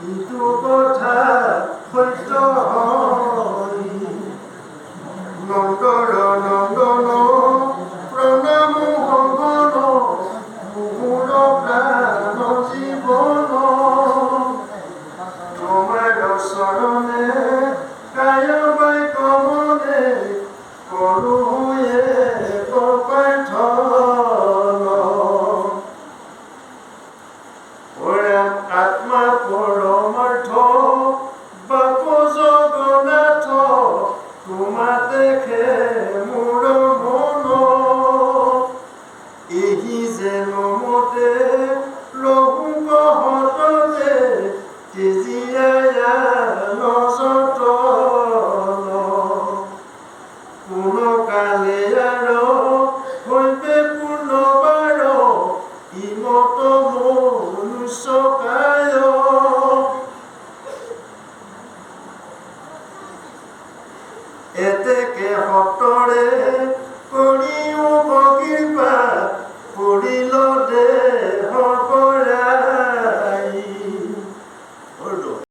ইটো কথা সত্য হয় নন্দৰ নন্দন প্ৰণাম ভগন মোৰ প্ৰাণ জীৱন তোমাৰ চৰণে কায় বাক্য মনে কৰোঁ আত্মা পৰমাৰ্থ বাপ জগন্নাথ তোমা দেখে মোৰ মন এহি যেন মতে লহুক হততে তেজিয়া নজতন কোন কালে আৰু হৈবে পুনবাৰ ইমত মনুষ্যকায় এতেকে সতৰে